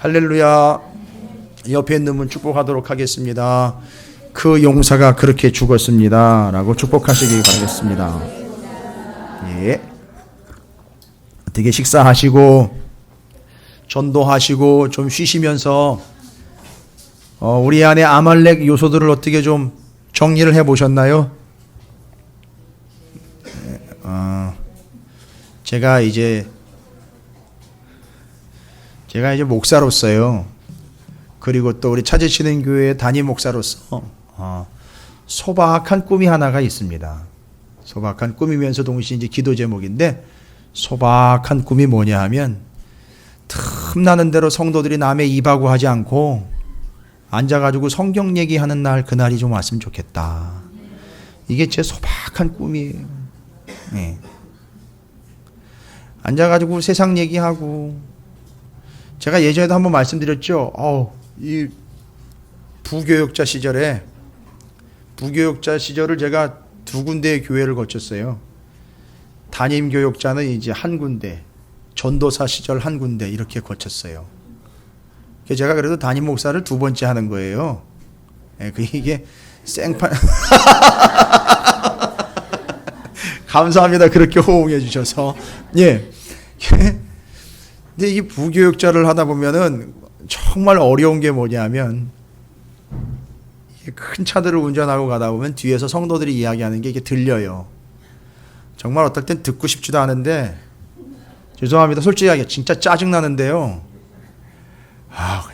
할렐루야. 옆에 있는 분 축복하도록 하겠습니다. 그 용사가 그렇게 죽었습니다 라고 축복하시기 바라겠습니다. 예. 어떻게 식사하시고 전도하시고 좀 쉬시면서 우리 안에 아말렉 요소들을 어떻게 좀 정리를 해 보셨나요? 제가 이제 목사로서요. 그리고 또 우리 찾으시는 교회 담임 목사로서 소박한 꿈이 하나가 있습니다. 소박한 꿈이면서 동시에 이제 기도 제목인데, 소박한 꿈이 뭐냐 하면 틈나는 대로 성도들이 남의 입하고 하지 않고 앉아가지고 성경 얘기하는 날, 그날이 좀 왔으면 좋겠다. 이게 제 소박한 꿈이에요. 네. 앉아가지고 세상 얘기하고, 제가 예전에도 한번 말씀드렸죠. 이 부교육자 시절을 제가 두 군데의 교회를 거쳤어요. 담임 교육자는 이제 한 군데, 전도사 시절 한 군데 이렇게 거쳤어요. 제가 그래도 담임 목사를 두 번째 하는 거예요. 이게 생판 감사합니다. 그렇게 호응해 주셔서. 예. 근데 이 부교육자를 하다 보면은 정말 어려운 게 뭐냐면, 큰 차들을 운전하고 가다 보면 뒤에서 성도들이 이야기하는 게 이게 들려요. 정말 어떨 땐 듣고 싶지도 않은데, 죄송합니다. 솔직히 이야기 진짜 짜증나는데요.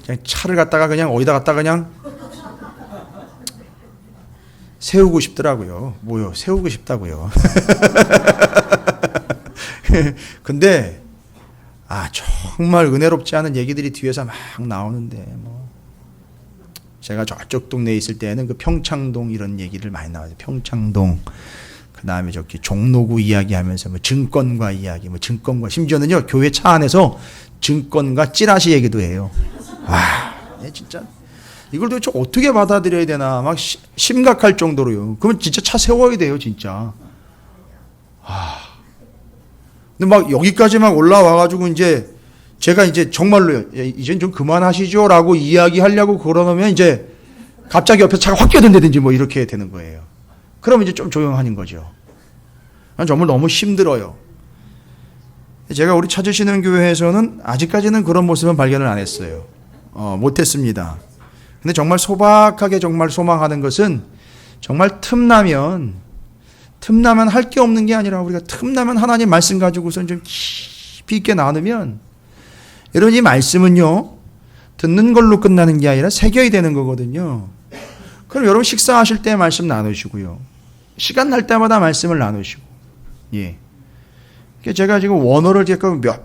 그냥 차를 갖다가 그냥 어디다 갖다가 그냥 세우고 싶더라고요. 뭐요? 세우고 싶다고요. 근데 정말 은혜롭지 않은 얘기들이 뒤에서 막 나오는데, 제가 저쪽 동네에 있을 때는 그 평창동 이런 얘기를 많이 나와요. 평창동. 그 다음에 저기 종로구 이야기하면서 증권과 이야기, 증권과, 심지어는요 교회 차 안에서 증권과 찌라시 얘기도 해요. 진짜 이걸 도대체 어떻게 받아들여야 되나 막 심각할 정도로요. 그러면 진짜 차 세워야 돼요, 진짜. 근데 막 여기까지 막 올라와가지고 이제 제가 이제 정말로요, 이젠 좀 그만하시죠라고 이야기하려고 그러면 이제 갑자기 옆에 차가 확 끼어든다든지 이렇게 되는 거예요. 그러면 이제 좀 조용하는 거죠. 정말 너무 힘들어요. 제가 우리 찾으시는 교회에서는 아직까지는 그런 모습은 발견을 안 했어요. 못했습니다. 근데 정말 소박하게 정말 소망하는 것은, 정말 틈나면 할 게 없는 게 아니라 우리가 틈나면 하나님 말씀 가지고선 좀 깊이 있게 나누면, 여러분 이 말씀은요 듣는 걸로 끝나는 게 아니라 새겨야 되는 거거든요. 그럼 여러분 식사하실 때 말씀 나누시고요, 시간 날 때마다 말씀을 나누시고. 예. 제가 지금 원어를 몇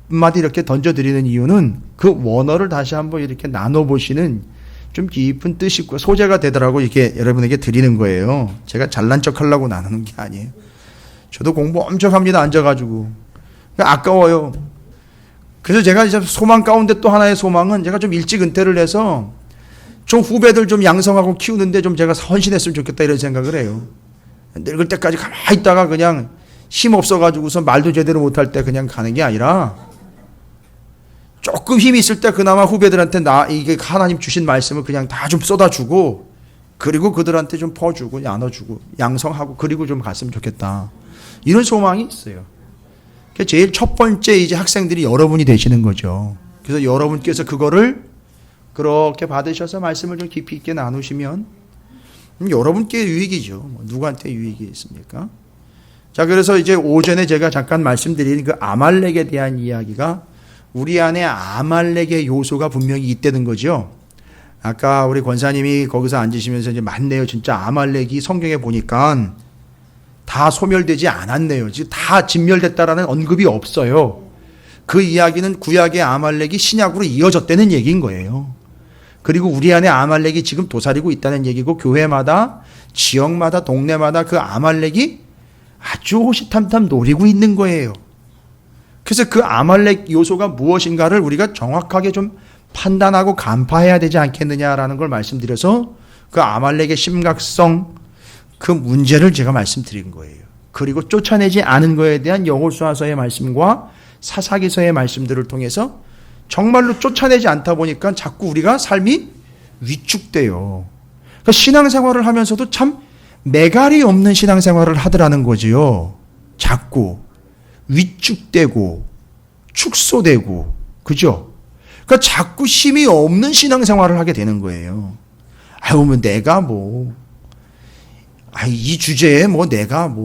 마디 이렇게 던져드리는 이유는, 그 원어를 다시 한번 이렇게 나눠보시는 좀 깊은 뜻이 있고 소재가 되더라고 이렇게 여러분에게 드리는 거예요. 제가 잘난 척 하려고 나누는 게 아니에요. 저도 공부 엄청 합니다, 앉아가지고. 아까워요. 그래서 제가 이제 소망 가운데 또 하나의 소망은, 제가 좀 일찍 은퇴를 해서 좀 후배들 좀 양성하고 키우는데 좀 제가 헌신했으면 좋겠다, 이런 생각을 해요. 늙을 때까지 가만히 있다가 그냥 힘 없어가지고서 말도 제대로 못할 때 그냥 가는 게 아니라, 조금 힘이 있을 때 그나마 후배들한테 이게 하나님 주신 말씀을 그냥 다 좀 쏟아주고, 그리고 그들한테 좀 퍼주고 나눠주고 양성하고, 그리고 좀 갔으면 좋겠다, 이런 소망이 있어요. 제일 첫 번째 이제 학생들이 여러분이 되시는 거죠. 그래서 여러분께서 그거를 그렇게 받으셔서 말씀을 좀 깊이 있게 나누시면 여러분께 유익이죠. 누구한테 유익이 있습니까? 자, 그래서 이제 오전에 제가 잠깐 말씀드린 그 아말렉에 대한 이야기가, 우리 안에 아말렉의 요소가 분명히 있다는 거죠. 아까 우리 권사님이 거기서 앉으시면서 이제 맞네요. 진짜 아말렉이 성경에 보니까 다 소멸되지 않았네요. 지금 다 진멸됐다라는 언급이 없어요. 그 이야기는 구약의 아말렉이 신약으로 이어졌다는 얘기인 거예요. 그리고 우리 안에 아말렉이 지금 도사리고 있다는 얘기고, 교회마다, 지역마다, 동네마다 그 아말렉이 아주 호시탐탐 노리고 있는 거예요. 그래서 그 아말렉 요소가 무엇인가를 우리가 정확하게 좀 판단하고 간파해야 되지 않겠느냐라는 걸 말씀드려서, 그 아말렉의 심각성, 그 문제를 제가 말씀드린 거예요. 그리고 쫓아내지 않은 거에 대한 여호수아서의 말씀과 사사기서의 말씀들을 통해서 정말로 쫓아내지 않다 보니까 자꾸 우리가 삶이 위축돼요. 그러니까 신앙생활을 하면서도 참 매갈이 없는 신앙생활을 하더라는 거지요. 자꾸 위축되고 축소되고, 그죠? 그러니까 자꾸 힘이 없는 신앙생활을 하게 되는 거예요. 뭐 내가 이 주제에 내가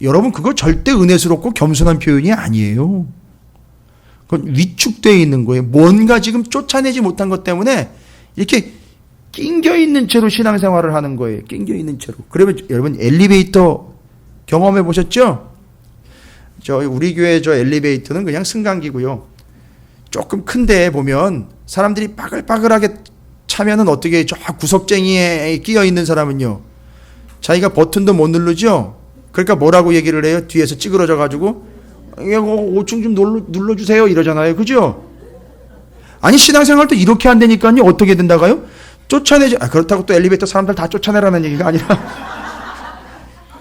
여러분 그거 절대 은혜스럽고 겸손한 표현이 아니에요. 그건 위축되어 있는 거예요. 뭔가 지금 쫓아내지 못한 것 때문에 이렇게 낑겨 있는 채로 신앙생활을 하는 거예요. 낑겨 있는 채로. 그러면 여러분 엘리베이터 경험해 보셨죠? 우리 교회 엘리베이터는 그냥 승강기고요. 조금 큰 데 보면 사람들이 빠글빠글하게 차면은 어떻게 저 구석쟁이에 끼어 있는 사람은요. 자기가 버튼도 못 누르죠? 그러니까 뭐라고 얘기를 해요? 뒤에서 찌그러져 가지고 5층 좀 눌러주세요 이러잖아요. 그죠? 아니 신앙생활도 이렇게 안 되니까요. 어떻게 된다고요? 쫓아내지. 그렇다고 또 엘리베이터 사람들 다 쫓아내라는 얘기가 아니라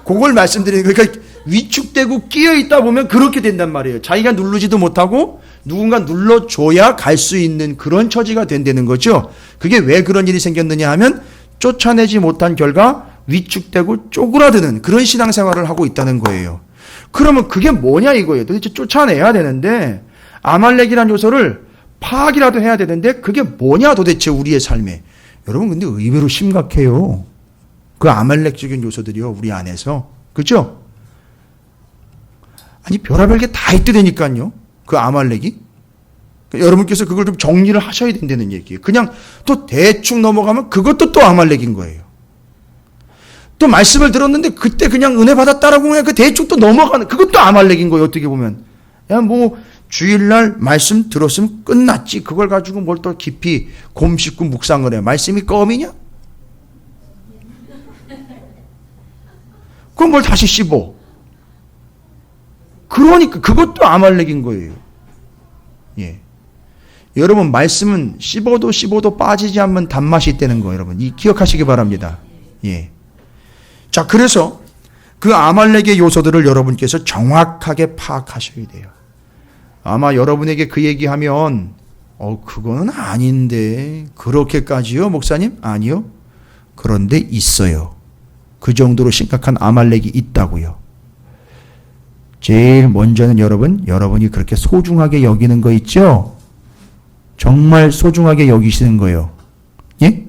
그걸 말씀드리는 거예요. 그러니까 위축되고 끼어 있다 보면 그렇게 된단 말이에요. 자기가 누르지도 못하고 누군가 눌러줘야 갈 수 있는 그런 처지가 된다는 거죠. 그게 왜 그런 일이 생겼느냐 하면 쫓아내지 못한 결과 위축되고 쪼그라드는 그런 신앙생활을 하고 있다는 거예요. 그러면 그게 뭐냐 이거예요. 도대체 쫓아내야 되는데 아말렉이라는 요소를 파악이라도 해야 되는데 그게 뭐냐 도대체 우리의 삶에. 여러분 근데 의외로 심각해요. 그 아말렉적인 요소들이요. 우리 안에서. 그렇죠? 아니 별의별 게 다 있다니까요. 그 아말렉이. 여러분께서 그걸 좀 정리를 하셔야 된다는 얘기예요. 그냥 또 대충 넘어가면 그것도 또 아말렉인 거예요. 또 말씀을 들었는데 그때 그냥 은혜 받았다라고 그냥 그 대충 또 넘어가는 그것도 아말렉인 거예요. 어떻게 보면. 야 주일날 말씀 들었으면 끝났지. 그걸 가지고 뭘 또 깊이 곰씹고 묵상을 해. 말씀이 껌이냐? 그럼 뭘 다시 씹어. 그러니까 그것도 아말렉인 거예요. 예. 여러분 말씀은 씹어도 빠지지 않는 단맛이 있다는 거 여러분 기억하시기 바랍니다. 예. 자 그래서 그 아말렉의 요소들을 여러분께서 정확하게 파악하셔야 돼요. 아마 여러분에게 그 얘기하면 그거는 아닌데 그렇게까지요 목사님? 아니요. 그런데 있어요. 그 정도로 심각한 아말렉이 있다고요. 제일 먼저는 여러분이 그렇게 소중하게 여기는 거 있죠? 정말 소중하게 여기시는 거예요. 예?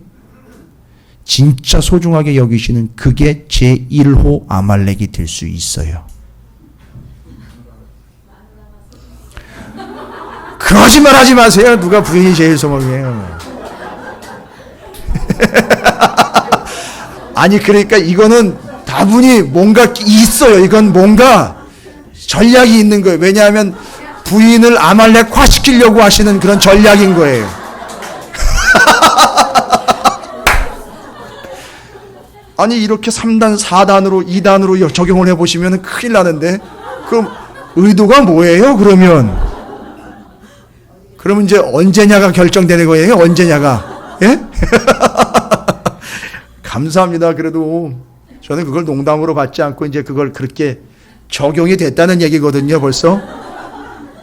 진짜 소중하게 여기시는 그게 제1호 아말렉이 될 수 있어요. 그러지 말하지 마세요. 누가 부인이 제일 소망이에요. 아니 그러니까 이거는 다분히 뭔가 있어요. 이건 뭔가 전략이 있는 거예요. 왜냐하면 부인을 아말렉화 시키려고 하시는 그런 전략인 거예요. 아니 이렇게 3단, 4단으로 2단으로 적용을 해보시면 큰일 나는데 그럼 의도가 뭐예요? 그러면 이제 언제냐가 결정되는 거예요? 언제냐가. 예? 감사합니다. 그래도 저는 그걸 농담으로 받지 않고 이제 그걸 그렇게 적용이 됐다는 얘기거든요, 벌써.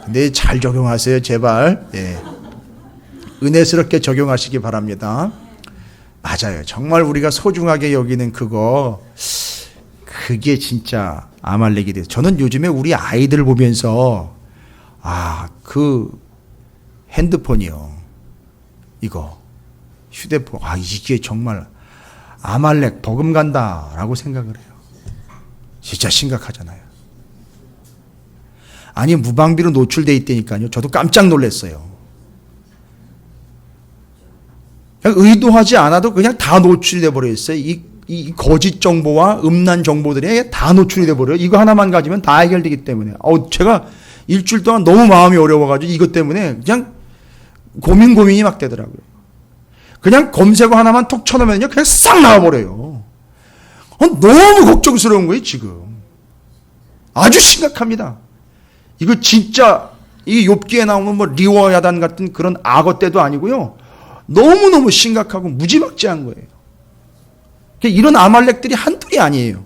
근데 잘 적용하세요, 제발. 예. 은혜스럽게 적용하시기 바랍니다. 맞아요. 정말 우리가 소중하게 여기는 그게 진짜 아말렉이 돼요. 저는 요즘에 우리 아이들 보면서 그 핸드폰이요. 이거 휴대폰 이게 정말 아말렉 버금간다라고 생각을 해요. 진짜 심각하잖아요. 아니 무방비로 노출돼 있다니까요. 저도 깜짝 놀랐어요. 의도하지 않아도 그냥 다 노출돼 버려 있어요. 이 거짓 정보와 음란 정보들이 다 노출이 돼 버려요. 이거 하나만 가지면 다 해결되기 때문에. 제가 일주일 동안 너무 마음이 어려워가지고 이것 때문에 그냥 고민이 막 되더라고요. 그냥 검색어 하나만 톡 쳐놓으면요 그냥 싹 나와버려요. 너무 걱정스러운 거예요 지금. 아주 심각합니다. 이거 진짜 이 욥기에 나오는 리워 야단 같은 그런 악어 때도 아니고요. 너무너무 심각하고 무지막지한 거예요. 이런 아말렉들이 한둘이 아니에요.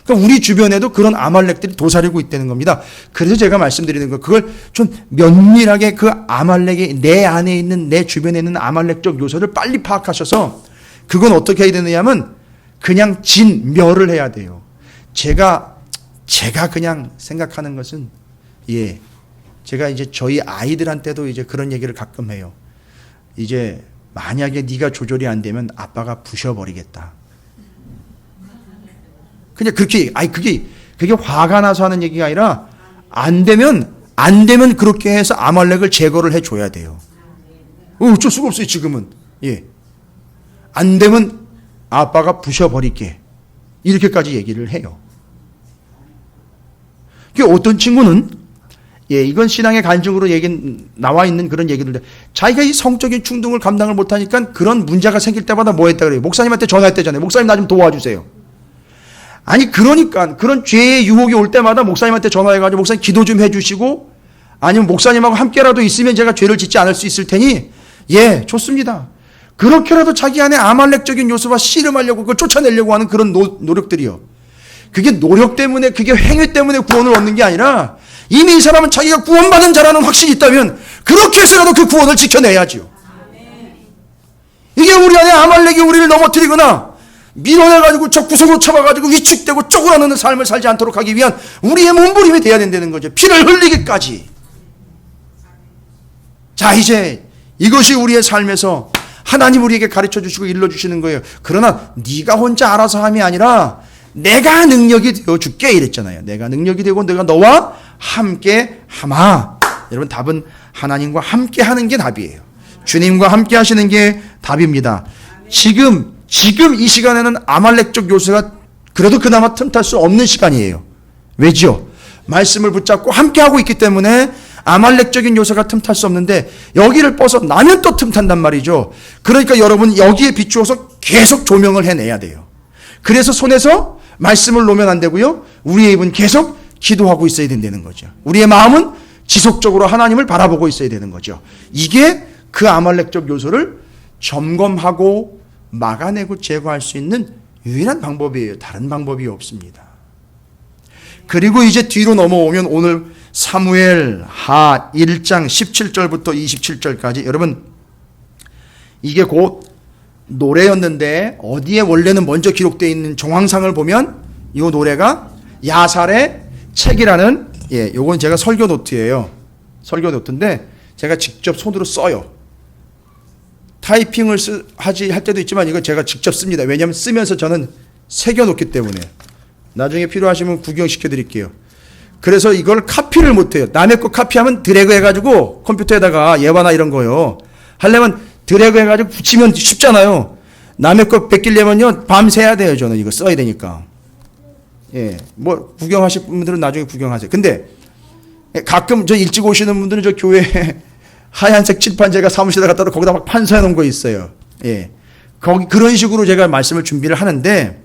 그러니까 우리 주변에도 그런 아말렉들이 도사리고 있다는 겁니다. 그래서 제가 말씀드리는 거, 그걸 좀 면밀하게 그 아말렉이 내 안에 있는, 내 주변에 있는 아말렉적 요소를 빨리 파악하셔서 그건 어떻게 해야 되느냐면 그냥 진멸을 해야 돼요. 제가 그냥 생각하는 것은, 제가 이제 저희 아이들한테도 이제 그런 얘기를 가끔 해요. 이제 만약에 네가 조절이 안 되면 아빠가 부셔버리겠다. 그냥 그렇게, 그게 화가 나서 하는 얘기가 아니라 안 되면 그렇게 해서 아말렉을 제거를 해줘야 돼요. 어쩔 수가 없어요, 지금은. 안 되면 아빠가 부셔버릴게. 이렇게까지 얘기를 해요. 어떤 친구는, 이건 신앙의 간증으로 나와 있는 그런 얘기인데, 자기가 이 성적인 충동을 감당을 못하니까 그런 문제가 생길 때마다 뭐 했다 그래요? 목사님한테 전화했대잖아요. 목사님 나 좀 도와주세요. 아니, 그러니까 그런 죄의 유혹이 올 때마다 목사님한테 전화해가지고 목사님 기도 좀 해주시고, 아니면 목사님하고 함께라도 있으면 제가 죄를 짓지 않을 수 있을 테니, 좋습니다. 그렇게라도 자기 안에 아말렉적인 요소와 씨름하려고, 그걸 쫓아내려고 하는 그런 노력들이요. 그게 노력 때문에, 그게 행위 때문에 구원을 얻는 게 아니라, 이미 이 사람은 자기가 구원받은 자라는 확신이 있다면 그렇게 해서라도 그 구원을 지켜내야지요. 이게 우리 안에 아말렉이 우리를 넘어뜨리거나 밀어내가지고 저 구석으로 쳐봐가지고 위축되고 쪼그라드는 삶을 살지 않도록 하기 위한 우리의 몸부림이 돼야 된다는 거죠. 피를 흘리기까지. 자, 이제 이것이 우리의 삶에서 하나님 우리에게 가르쳐 주시고 일러 주시는 거예요. 그러나 네가 혼자 알아서 함이 아니라 내가 능력이 되어 줄게 이랬잖아요. 내가 능력이 되고 내가 너와 함께 하마. 여러분, 답은 하나님과 함께 하는 게 답이에요. 주님과 함께 하시는 게 답입니다. 지금 이 시간에는 아말렉적 요소가 그래도 그나마 틈탈 수 없는 시간이에요. 왜죠? 말씀을 붙잡고 함께 하고 있기 때문에 아말렉적인 요소가 틈탈 수 없는데, 여기를 벗어나면 또 틈탄단 말이죠. 그러니까 여러분, 여기에 비추어서 계속 조명을 해내야 돼요. 그래서 손에서 말씀을 놓으면 안 되고요. 우리의 입은 계속 기도하고 있어야 된다는 거죠. 우리의 마음은 지속적으로 하나님을 바라보고 있어야 되는 거죠. 이게 그 아말렉적 요소를 점검하고 막아내고 제거할 수 있는 유일한 방법이에요. 다른 방법이 없습니다. 그리고 이제 뒤로 넘어오면 오늘 사무엘 하 1장 17절부터 27절까지, 여러분, 이게 곧 노래였는데 어디에 원래는 먼저 기록되어 있는 정황상을 보면 이 노래가 야살의 책이라는, 요건 제가 설교 노트예요. 설교 노트인데 제가 직접 손으로 써요. 타이핑을 할 때도 있지만 이거 제가 직접 씁니다. 왜냐하면 쓰면서 저는 새겨놓기 때문에. 나중에 필요하시면 구경시켜 드릴게요. 그래서 이걸 카피를 못해요. 남의 거 카피하면 드래그 해가지고 컴퓨터에다가 예화나 이런 거요. 하려면 드래그 해가지고 붙이면 쉽잖아요. 남의 거 베끼려면요 밤새야 돼요. 저는 이거 써야 되니까. 뭐 구경하실 분들은 나중에 구경하세요. 근데 가끔 저 일찍 오시는 분들은 저 교회 하얀색 칠판 제가 사무실에 갖다 거기다 막 판서해 놓은 거 있어요. 거기 그런 식으로 제가 말씀을 준비를 하는데,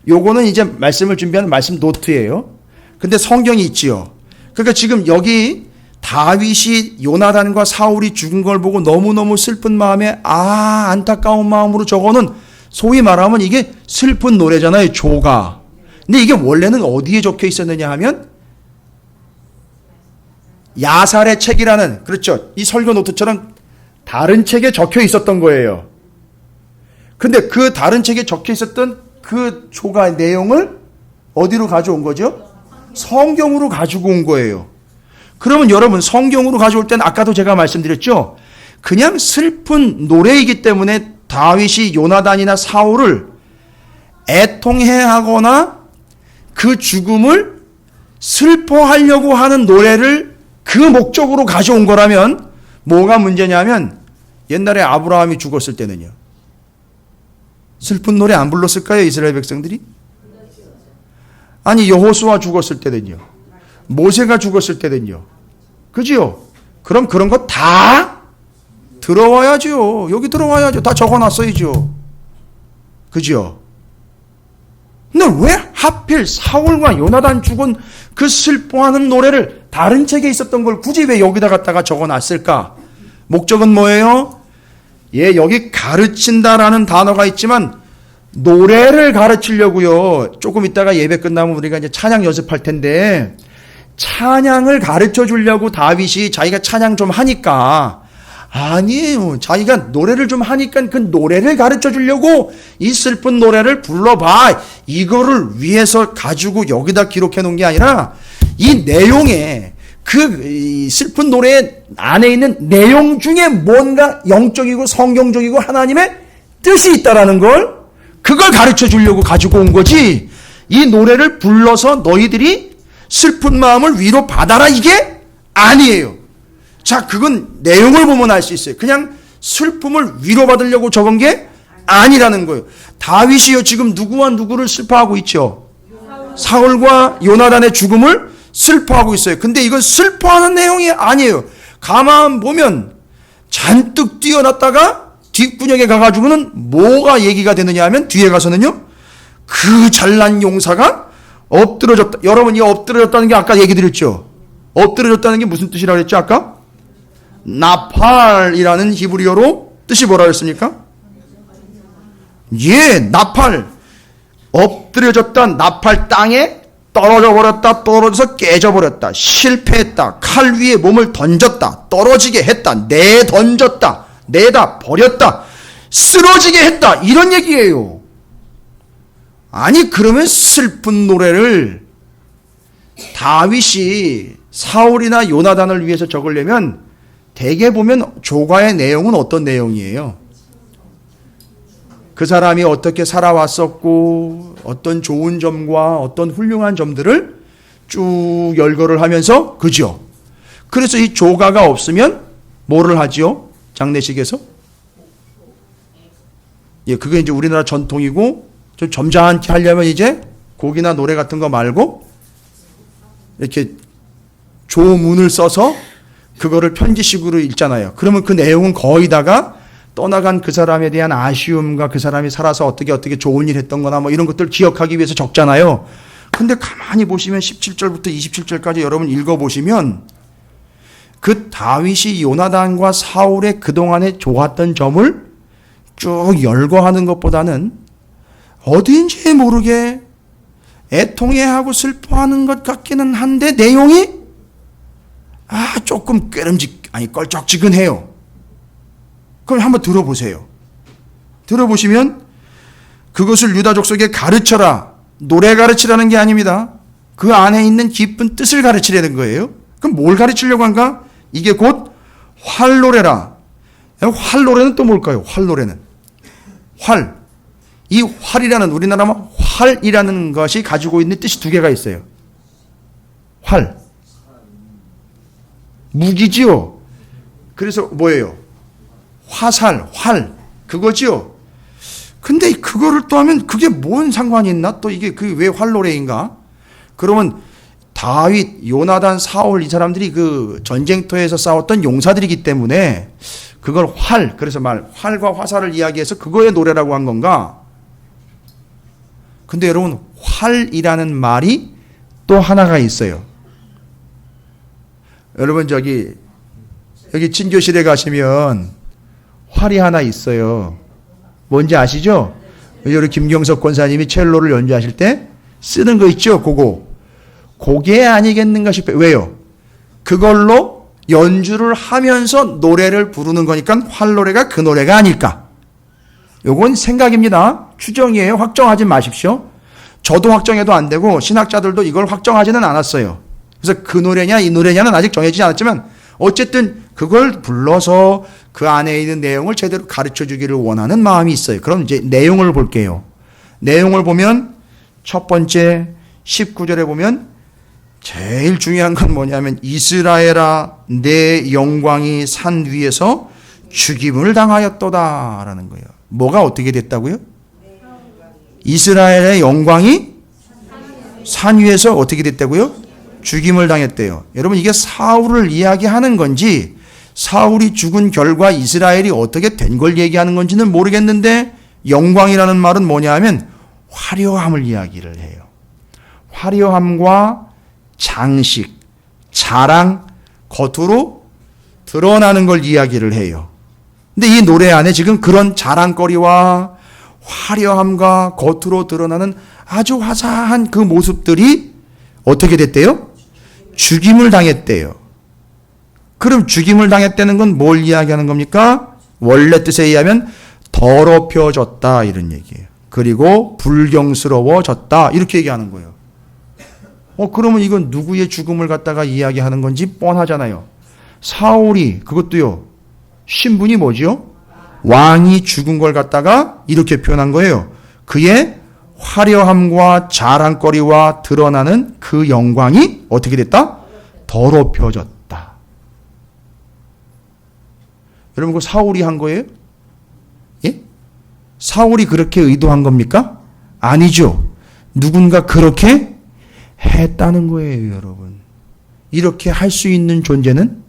요거는 이제 말씀을 준비하는 말씀 노트예요. 근데 성경이 있지요. 그러니까 지금 여기 다윗이 요나단과 사울이 죽은 걸 보고 너무너무 슬픈 마음에 안타까운 마음으로 적어놓은, 소위 말하면 이게 슬픈 노래잖아요. 조가. 근데 이게 원래는 어디에 적혀 있었느냐 하면 야살의 책이라는, 그렇죠, 이 설교 노트처럼 다른 책에 적혀 있었던 거예요. 근데 그 다른 책에 적혀 있었던 그 조가 내용을 어디로 가져온 거죠? 성경으로 가지고 온 거예요. 그러면 여러분, 성경으로 가져올 때는 아까도 제가 말씀드렸죠. 그냥 슬픈 노래이기 때문에 다윗이 요나단이나 사울을 애통해하거나 그 죽음을 슬퍼하려고 하는 노래를 그 목적으로 가져온 거라면 뭐가 문제냐면, 옛날에 아브라함이 죽었을 때는요, 슬픈 노래 안 불렀을까요? 이스라엘 백성들이? 아니, 여호수아 죽었을 때는요, 모세가 죽었을 때는요, 그지요? 그럼 그런 거 다 들어와야죠. 여기 들어와야죠. 다 적어놨어야죠. 그지요? 근데 왜 하필 사울과 요나단 죽은 그 슬퍼하는 노래를 다른 책에 있었던 걸 굳이 왜 여기다 갖다가 적어놨을까? 목적은 뭐예요? 여기 가르친다라는 단어가 있지만 노래를 가르치려고요. 조금 있다가 예배 끝나면 우리가 이제 찬양 연습할 텐데 찬양을 가르쳐 주려고 다윗이 자기가 찬양 좀 하니까 아니에요. 자기가 노래를 좀 하니까 그 노래를 가르쳐 주려고 이 슬픈 노래를 불러봐. 이거를 위해서 가지고 여기다 기록해 놓은 게 아니라 이 내용에 그 슬픈 노래 안에 있는 내용 중에 뭔가 영적이고 성경적이고 하나님의 뜻이 있다라는 걸 그걸 가르쳐 주려고 가지고 온 거지. 이 노래를 불러서 너희들이 슬픈 마음을 위로받아라 이게 아니에요. 자, 그건 내용을 보면 알 수 있어요. 그냥 슬픔을 위로받으려고 적은 게 아니라는 거예요. 다윗이요 지금 누구와 누구를 슬퍼하고 있죠? 사울과 요나단의 죽음을 슬퍼하고 있어요. 근데 이건 슬퍼하는 내용이 아니에요. 가만 보면 잔뜩 뛰어났다가 뒷구녕에 가가지고는 뭐가 얘기가 되느냐 하면 뒤에 가서는요 그 잘난 용사가 엎드러졌다. 여러분 이 엎드러졌다는 게 아까 얘기 드렸죠. 엎드러졌다는 게 무슨 뜻이라고 했죠 아까? 나팔이라는 히브리어로 뜻이 뭐라 그랬습니까? 예, 나팔. 엎드려졌다. 나팔 땅에 떨어져 버렸다. 떨어져서 깨져 버렸다. 실패했다. 칼 위에 몸을 던졌다. 떨어지게 했다. 내던졌다. 내다 버렸다. 쓰러지게 했다. 이런 얘기예요. 아니 그러면 슬픈 노래를 다윗이 사울이나 요나단을 위해서 적으려면 대개 보면 조가의 내용은 어떤 내용이에요? 그 사람이 어떻게 살아왔었고 어떤 좋은 점과 어떤 훌륭한 점들을 쭉 열거를 하면서 그죠? 그래서 이 조가가 없으면 뭐를 하지요? 장례식에서? 예, 그게 이제 우리나라 전통이고 좀 점잖게 하려면 이제 곡이나 노래 같은 거 말고 이렇게 조문을 써서 그거를 편지식으로 읽잖아요. 그러면 그 내용은 거의 다가 떠나간 그 사람에 대한 아쉬움과 그 사람이 살아서 어떻게 좋은 일 했던 거나 뭐 이런 것들 기억하기 위해서 적잖아요. 근데 가만히 보시면 17절부터 27절까지 여러분 읽어보시면 그 다윗이 요나단과 사울의 그동안에 좋았던 점을 쭉 열거하는 것보다는 어딘지 모르게 애통해하고 슬퍼하는 것 같기는 한데 내용이 조금 껄쩍지근해요. 그럼 한번 들어보세요. 들어보시면 그것을 유다 족속에 가르쳐라. 노래 가르치라는 게 아닙니다. 그 안에 있는 깊은 뜻을 가르치려는 거예요. 그럼 뭘 가르치려고 한가? 이게 곧 활노래라. 활노래는 또 뭘까요? 활노래는 활. 이 활이라는 우리나라 활이라는 것이 가지고 있는 뜻이 두 개가 있어요. 활. 무기지요. 그래서 뭐예요? 화살, 활. 그거지요. 근데 그거를 또 하면 그게 뭔 상관이 있나? 또 이게 그 왜 활노래인가? 그러면 다윗, 요나단, 사울 이 사람들이 그 전쟁터에서 싸웠던 용사들이기 때문에 그걸 활, 그래서 활과 화살을 이야기해서 그거의 노래라고 한 건가? 근데 여러분 활이라는 말이 또 하나가 있어요. 여러분 여기 친교실에 가시면 활이 하나 있어요. 뭔지 아시죠? 우리 김경석 권사님이 첼로를 연주하실 때 쓰는 거 있죠? 그게 아니겠는가 싶어요. 왜요? 그걸로 연주를 하면서 노래를 부르는 거니까 활노래가 그 노래가 아닐까? 요건 생각입니다. 추정이에요. 확정하지 마십시오. 저도 확정해도 안 되고 신학자들도 이걸 확정하지는 않았어요. 그래서 그 노래냐 이 노래냐는 아직 정해지지 않았지만 어쨌든 그걸 불러서 그 안에 있는 내용을 제대로 가르쳐 주기를 원하는 마음이 있어요. 그럼 이제 내용을 볼게요. 내용을 보면 첫 번째 19절에 보면 제일 중요한 건 뭐냐면 이스라엘아 내 영광이 산 위에서 죽임을 당하였도다 라는 거예요. 뭐가 어떻게 됐다고요? 이스라엘의 영광이 산 위에서 어떻게 됐다고요? 죽임을 당했대요. 여러분 이게 사울을 이야기하는 건지 사울이 죽은 결과 이스라엘이 어떻게 된 걸 얘기하는 건지는 모르겠는데 영광이라는 말은 뭐냐 하면 화려함을 이야기를 해요. 화려함과 장식, 자랑, 겉으로 드러나는 걸 이야기를 해요. 근데 이 노래 안에 지금 그런 자랑거리와 화려함과 겉으로 드러나는 아주 화사한 그 모습들이 어떻게 됐대요? 죽임을 당했대요. 그럼 죽임을 당했다는 건 뭘 이야기하는 겁니까? 원래 뜻에 의하면 더럽혀졌다 이런 얘기예요. 그리고 불경스러워졌다 이렇게 얘기하는 거예요. 그러면 이건 누구의 죽음을 갖다가 이야기하는 건지 뻔하잖아요. 사울이 그것도요. 신분이 뭐지요? 왕이 죽은 걸 갖다가 이렇게 표현한 거예요. 그의 화려함과 자랑거리와 드러나는 그 영광이 어떻게 됐다? 더럽혀졌다. 여러분 그 사울이 한 거예요? 예? 사울이 그렇게 의도한 겁니까? 아니죠. 누군가 그렇게 했다는 거예요, 여러분. 이렇게 할 수 있는 존재는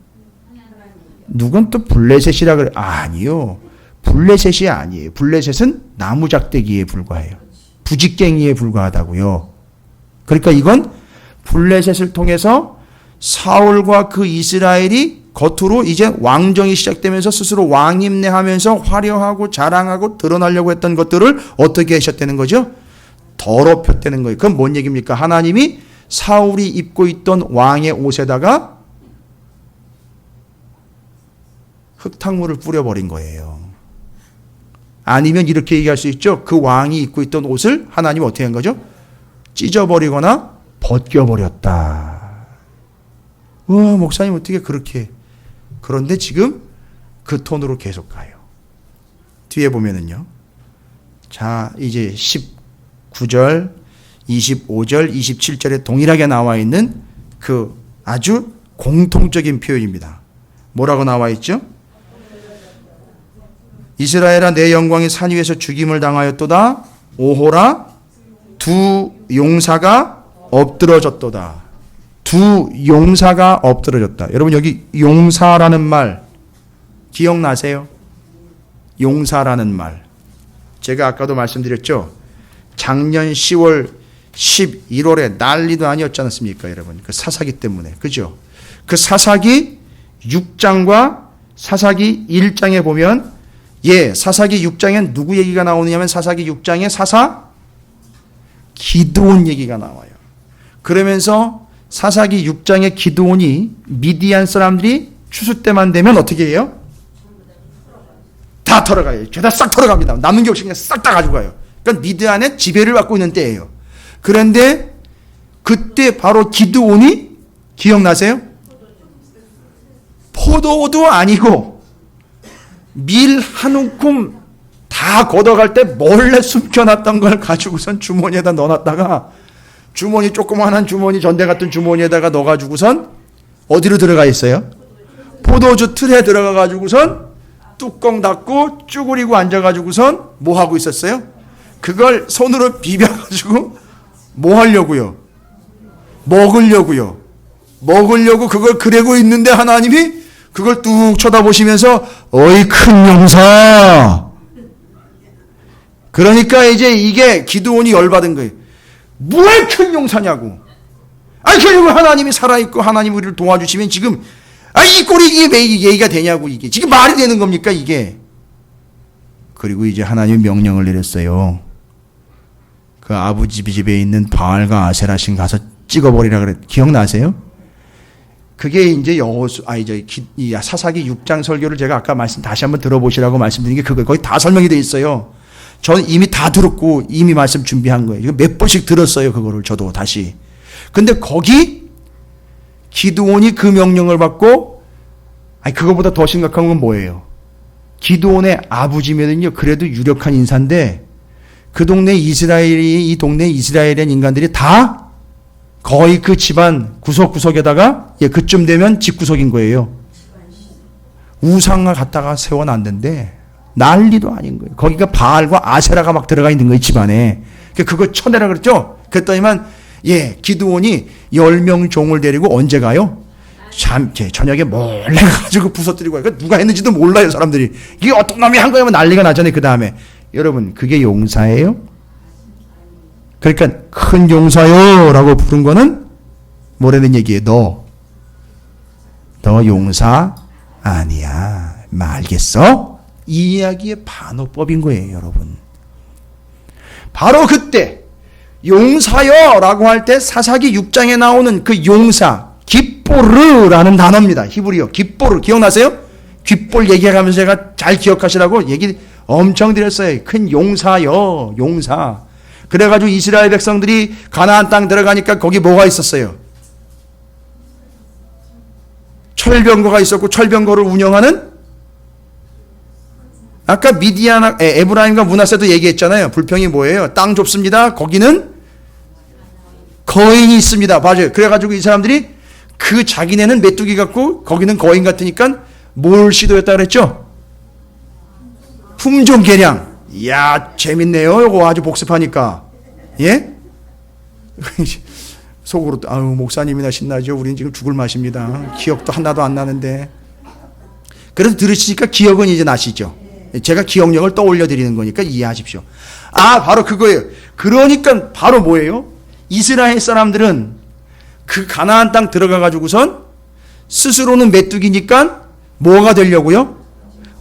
누군 또 블레셋이라 그래? 아니요. 블레셋이 아니에요. 블레셋은 나무작대기에 불과해요. 부직갱이에 불과하다고요. 그러니까 이건 블레셋을 통해서 사울과 그 이스라엘이 겉으로 이제 왕정이 시작되면서 스스로 왕임내하면서 화려하고 자랑하고 드러나려고 했던 것들을 어떻게 하셨다는 거죠? 더럽혔다는 거예요. 그건 뭔 얘기입니까? 하나님이 사울이 입고 있던 왕의 옷에다가 흙탕물을 뿌려버린 거예요. 아니면 이렇게 얘기할 수 있죠. 그 왕이 입고 있던 옷을 하나님 어떻게 한 거죠? 찢어버리거나 벗겨버렸다. 와, 목사님 어떻게 그렇게. 그런데 지금 그 톤으로 계속 가요. 뒤에 보면은요. 자, 이제 19절, 25절, 27절에 동일하게 나와 있는 그 아주 공통적인 표현입니다. 뭐라고 나와 있죠? 이스라엘아 내 영광이 산 위에서 죽임을 당하였도다. 오호라 두 용사가 엎드러졌도다. 두 용사가 엎드러졌다. 여러분 여기 용사라는 말 기억나세요? 용사라는 말. 제가 아까도 말씀드렸죠. 작년 10월 11월에 난리도 아니었지 않습니까, 여러분? 그 사사기 때문에. 그죠? 그 사사기 6장과 사사기 1장에 보면 사사기 6장엔 누구 얘기가 나오느냐면 사사기 6장에 사사 기드온 얘기가 나와요. 그러면서 사사기 6장의 기드온이 미디안 사람들이 추수 때만 되면 어떻게 해요? 다 털어가요. 죄다 싹 털어갑니다. 남는 게 없이 그냥 싹 다 가지고 가요. 그러니까 미디안의 지배를 받고 있는 때예요. 그런데 그때 바로 기드온이 기억나세요? 포도도 아니고 밀 한 움큼 다 걷어갈 때 몰래 숨겨놨던 걸 가지고선 주머니에다 넣어놨다가 주머니 조그만한 주머니 전대 같은 주머니에다가 넣어가지고선 어디로 들어가 있어요? 포도주 틀에 들어가 가지고선 뚜껑 닫고 쭈그리고 앉아가지고선 뭐 하고 있었어요? 그걸 손으로 비벼가지고 뭐 하려고요? 먹으려고 그걸 그러고 있는데 하나님이 그걸 뚝 쳐다보시면서 어이 큰 용사. 그러니까 이제 이게 기드온이 열받은 거예요. 뭘 큰 용사냐고. 아니 결국 하나님이 살아있고 하나님 우리를 도와주시면 지금 이 꼴이 이게 왜 얘기가 되냐고. 이게 지금 말이 되는 겁니까 이게. 그리고 이제 하나님이 명령을 내렸어요. 그 아버지 집에 있는 바알과 아세라신 가서 찍어버리라 그래. 기억나세요? 그게 이제 사사기 6장 설교를 제가 아까 다시 한번 들어보시라고 말씀드린 게 그거 거기 다 설명이 돼 있어요. 저는 이미 다 들었고 이미 말씀 준비한 거예요. 이거 몇 번씩 들었어요. 그거를 저도 다시. 근데 거기 기드온이 그 명령을 받고 그거보다 더 심각한 건 뭐예요? 기드온의 아버지면은요 그래도 유력한 인사인데 그 동네 이 동네 이스라엘의 인간들이 다 거의 그 집안 구석구석에다가 그쯤 되면 집구석인 거예요. 우상을 갖다가 세워놨는데 난리도 아닌 거예요. 거기가 바알과 아세라가 막 들어가 있는 거예요, 집안에. 그거 쳐내라 그랬죠? 그랬더니만 기드온이 10명 종을 데리고 언제 가요? 저녁에 몰래 가지고 부서뜨리고 가요. 누가 했는지도 몰라요, 사람들이. 이게 어떤 놈이 한 거냐면 난리가 나잖아요, 그 다음에. 여러분, 그게 용사예요? 그러니까 큰 용사요 라고 부른 거는 뭐라는 얘기예요? 너 용사 아니야. 알겠어? 이 이야기의 반어법인 거예요, 여러분. 바로 그때 용사여라고 할 때 사사기 6장에 나오는 그 용사 깃보르라는 단어입니다. 히브리어 깃보르 기억나세요? 깃볼 얘기하면서 제가 잘 기억하시라고 얘기 엄청 드렸어요. 큰 용사여, 용사. 그래가지고 이스라엘 백성들이 가나안 땅 들어가니까 거기 뭐가 있었어요? 철병거가 있었고, 철병거를 운영하는 아까 미디안, 에브라임과 므낫세도 얘기했잖아요. 불평이 뭐예요? 땅 좁습니다. 거기는 거인이 있습니다. 맞아요. 그래가지고 이 사람들이 그 자기네는 메뚜기 같고 거기는 거인 같으니까 뭘 시도했다 그랬죠? 품종 개량. 이야, 재밌네요. 이거 아주 복습하니까. 예? 속으로, 아유, 목사님이나 신나죠. 우린 지금 죽을 맛입니다. 기억도 하나도 안 나는데. 그래서 들으시니까 기억은 이제 나시죠. 제가 기억력을 떠올려 드리는 거니까 이해하십시오. 아, 바로 그거예요. 그러니까 바로 뭐예요? 이스라엘 사람들은 그 가나안 땅 들어가 가지고선 스스로는 메뚜기니까 뭐가 되려고요?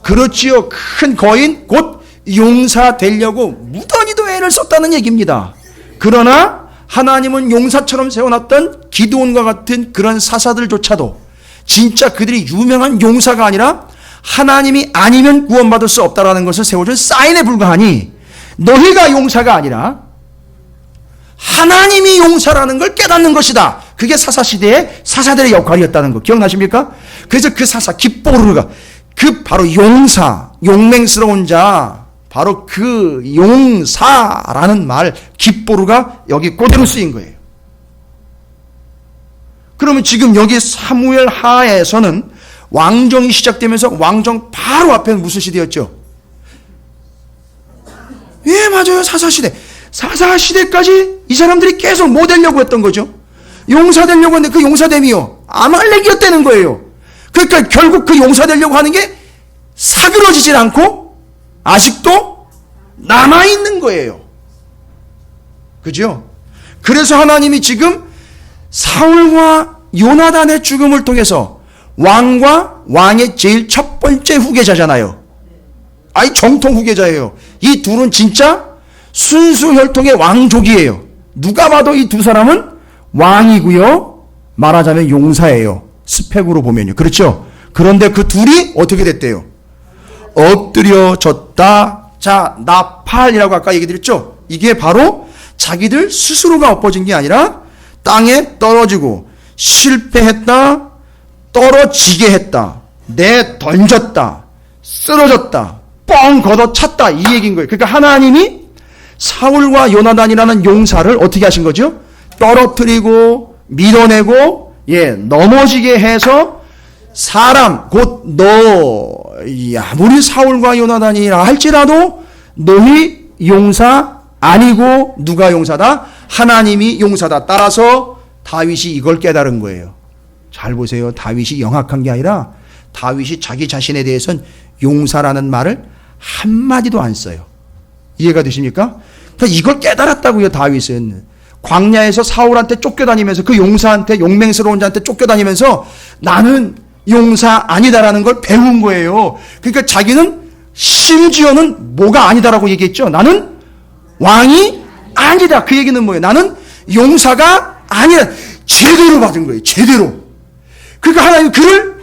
그렇지요. 큰 거인 곧 용사 되려고 무던히도 애를 썼다는 얘기입니다. 그러나 하나님은 용사처럼 세워놨던 기드온과 같은 그런 사사들조차도 진짜 그들이 유명한 용사가 아니라 하나님이 아니면 구원받을 수 없다라는 것을 세워준 사인에 불과하니 너희가 용사가 아니라 하나님이 용사라는 걸 깨닫는 것이다. 그게 사사시대의 사사들의 역할이었다는 거 기억나십니까? 그래서 그 사사 깃보르가 그 바로 용사, 용맹스러운 자, 바로 그 용사라는 말 깃보르가 여기 그대로 쓰인 거예요. 그러면 지금 여기 사무엘 하에서는 왕정이 시작되면서 왕정 바로 앞에는 무슨 시대였죠? 예, 맞아요. 사사시대. 사사시대까지 이 사람들이 계속 뭐 되려고 했던 거죠? 용사 되려고 했는데 그 용사됨이요. 아말렉이었다는 거예요. 그러니까 결국 그 용사 되려고 하는 게 사그러지질 않고 아직도 남아있는 거예요. 그죠? 그래서 하나님이 지금 사울과 요나단의 죽음을 통해서 왕과 왕의 제일 첫 번째 후계자잖아요. 아니 정통 후계자예요. 이 둘은 진짜 순수 혈통의 왕족이에요. 누가 봐도 이 두 사람은 왕이고요. 말하자면 용사예요. 스펙으로 보면요. 그렇죠? 그런데 그 둘이 어떻게 됐대요? 엎드려졌다. 자, 나팔이라고 아까 얘기 드렸죠? 이게 바로 자기들 스스로가 엎어진 게 아니라 땅에 떨어지고 실패했다. 떨어지게 했다. 내던졌다. 쓰러졌다. 뻥 걷어찼다. 이 얘기인 거예요. 그러니까 하나님이 사울과 요나단이라는 용사를 어떻게 하신 거죠? 떨어뜨리고 밀어내고 넘어지게 해서 사람 곧 너 아무리 사울과 요나단이라 할지라도 너희 용사 아니고 누가 용사다? 하나님이 용사다. 따라서 다윗이 이걸 깨달은 거예요. 잘 보세요. 다윗이 영악한 게 아니라 다윗이 자기 자신에 대해서는 용사라는 말을 한마디도 안 써요. 이해가 되십니까? 그러니까 이걸 깨달았다고요. 다윗은 광야에서 사울한테 쫓겨다니면서 그 용사한테 용맹스러운 자한테 쫓겨다니면서 나는 용사 아니다라는 걸 배운 거예요. 그러니까 자기는 심지어는 뭐가 아니다라고 얘기했죠. 나는 왕이 아니다. 그 얘기는 뭐예요? 나는 용사가 아니라 제대로 받은 거예요. 제대로. 그러니까 하나님 그를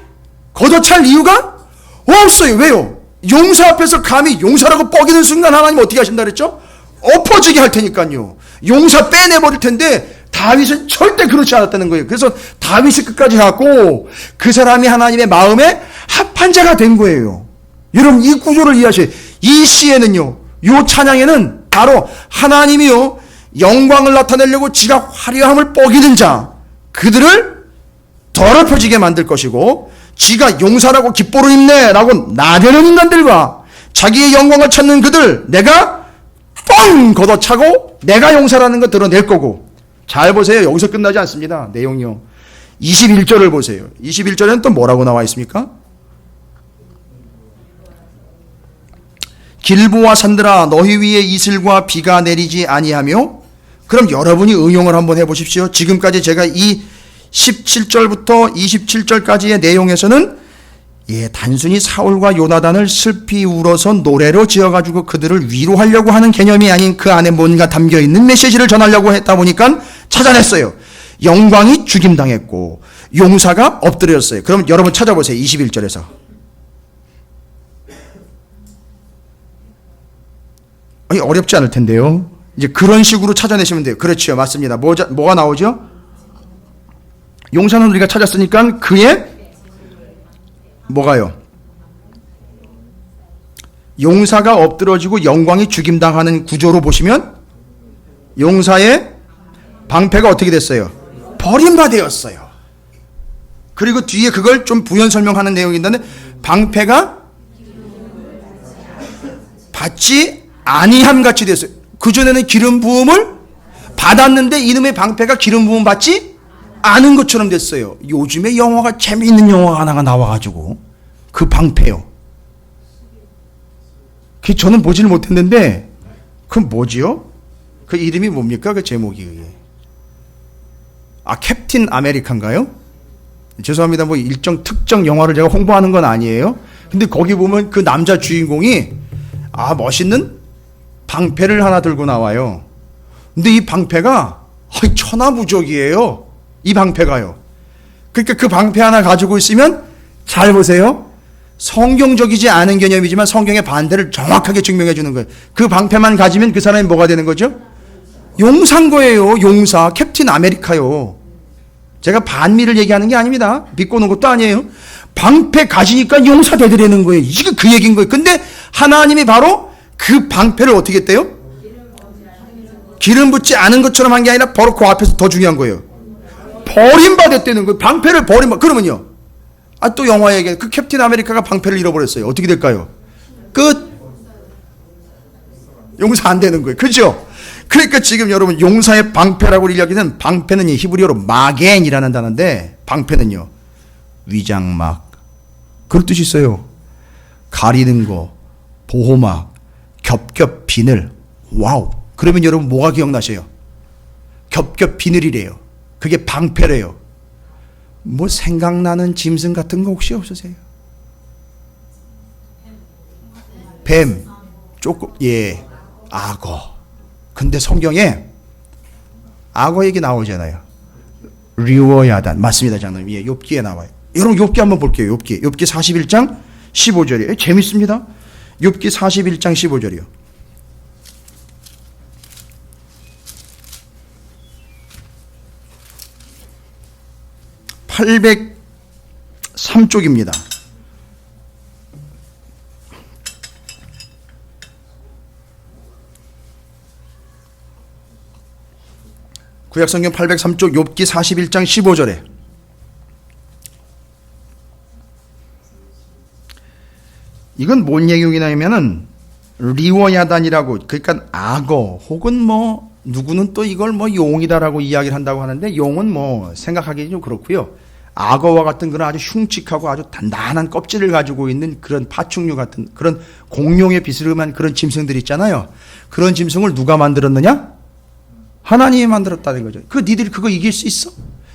걷어찰 이유가 없어요. 왜요? 용사 앞에서 감히 용사라고 뻐기는 순간 하나님 어떻게 하신다 그랬죠? 엎어지게 할 테니까요. 용사 빼내버릴 텐데 다윗은 절대 그렇지 않았다는 거예요. 그래서 다윗이 끝까지 갔고 그 사람이 하나님의 마음에 합한 자가 된 거예요. 여러분 이 구조를 이해하셔야 돼요. 이 시에는요. 요 찬양에는 바로 하나님이요. 영광을 나타내려고 지가 화려함을 뻐기는 자 그들을 더럽혀지게 만들 것이고 지가 용사라고 깃보를 입네 라고 나대는 인간들과 자기의 영광을 찾는 그들 내가 뻥 걷어차고 내가 용사라는 거 드러낼 거고 잘 보세요. 여기서 끝나지 않습니다. 내용이요. 21절을 보세요. 21절에는 또 뭐라고 나와 있습니까? 길보와 산들아 너희 위에 이슬과 비가 내리지 아니하며 그럼 여러분이 응용을 한번 해보십시오. 지금까지 제가 이 17절부터 27절까지의 내용에서는 예, 단순히 사울과 요나단을 슬피 울어서 노래로 지어가지고 그들을 위로하려고 하는 개념이 아닌 그 안에 뭔가 담겨있는 메시지를 전하려고 했다 보니까 찾아냈어요. 영광이 죽임당했고 용사가 엎드렸어요. 그럼 여러분 찾아보세요. 21절에서. 아니, 어렵지 않을 텐데요. 이제 그런 식으로 찾아내시면 돼요. 그렇죠. 맞습니다. 뭐가 나오죠? 용사는 우리가 찾았으니까 그의 뭐가요? 용사가 엎드러지고 영광이 죽임당하는 구조로 보시면 용사의 방패가 어떻게 됐어요? 버림받았어요. 그리고 뒤에 그걸 좀 부연 설명하는 내용이 있는데 방패가 받지 아니함 같이 됐어요. 그전에는 기름 부음을 받았는데 이놈의 방패가 기름 부음 받지 않은 것처럼 됐어요. 요즘에 영화가 재미있는 영화가 하나가 나와가지고 그 방패요. 그 저는 보지를 못했는데 그 뭐지요? 그 이름이 뭡니까? 그 제목이 캡틴 아메리카인가요? 죄송합니다. 뭐 일정 특정 영화를 제가 홍보하는 건 아니에요. 근데 거기 보면 그 남자 주인공이 멋있는 방패를 하나 들고 나와요. 근데 이 방패가 천하무적이에요. 이 방패가요. 그러니까 그 방패 하나 가지고 있으면 잘 보세요. 성경적이지 않은 개념이지만 성경의 반대를 정확하게 증명해 주는 거예요. 그 방패만 가지면 그 사람이 뭐가 되는 거죠? 용사인 거예요. 용사. 캡틴 아메리카요. 제가 반미를 얘기하는 게 아닙니다. 믿고 오는 것도 아니에요. 방패 가지니까 용사 되더라는 거예요. 이게 그 얘기인 거예요. 근데 하나님이 바로 그 방패를 어떻게 했대요? 기름 붓지 않은 것처럼 한 게 아니라 바로 그 앞에서 더 중요한 거예요. 버림받았다는 거예요. 방패를 그러면요. 또 영화 얘기해. 그 캡틴 아메리카가 방패를 잃어버렸어요. 어떻게 될까요? 끝. 용사 안 되는 거예요. 그죠? 그러니까 지금 여러분 용사의 방패라고 이야기는 방패는 히브리어로 마겐이라는 단어인데 방패는요. 위장막. 그런 뜻이 있어요. 가리는 거, 보호막, 겹겹 비늘. 와우. 그러면 여러분 뭐가 기억나세요? 겹겹 비늘이래요. 그게 방패래요. 뭐 생각나는 짐승 같은 거 혹시 없으세요? 뱀, 조금, 악어. 근데 성경에 악어 얘기 나오잖아요. 리워야단. 맞습니다, 장로님. 욥기에 나와요. 여러분 욥기 한번 볼게요. 욥기 41장 15절이에요. 재밌습니다. 욥기 41장 15절이요. (803쪽입니다) 구약성경 803쪽 욥기 41장 15절에 이건 뭔 얘기냐면은 리워야단이라고, 그러니까 악어 혹은 뭐 누구는 또 이걸 뭐 용이다라고 이야기를 한다고 하는데 용은 뭐 생각하기 좀 그렇고요. 악어와 같은 그런 아주 흉측하고 아주 단단한 껍질을 가지고 있는 그런 파충류 같은 그런 공룡의 비스름한 그런 짐승들 있잖아요. 그런 짐승을 누가 만들었느냐? 하나님이 만들었다는 거죠. 니들이 그거 이길 수 있어?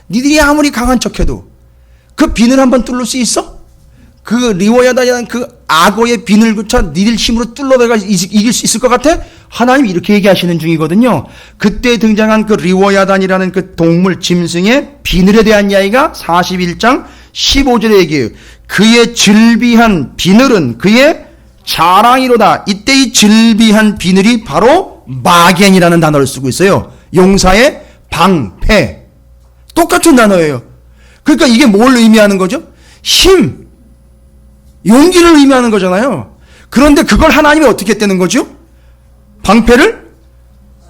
니들이 아무리 강한 척해도 그 비늘 한번 뚫을 수 있어? 그 리워야단이라는 그 악어의 비늘구차 니들 힘으로 뚫어내가 이길 수 있을 것 같아? 하나님이 이렇게 얘기하시는 중이거든요. 그때 등장한 그 리워야단이라는 그 동물 짐승의 비늘에 대한 이야기가 41장 15절에 얘기해요. 그의 질비한 비늘은 그의 자랑이로다. 이때 이 질비한 비늘이 바로 마겐이라는 단어를 쓰고 있어요. 용사의 방패. 똑같은 단어예요. 그러니까 이게 뭘 의미하는 거죠? 힘, 용기를 의미하는 거잖아요. 그런데 그걸 하나님이 어떻게 했다는 거죠? 방패를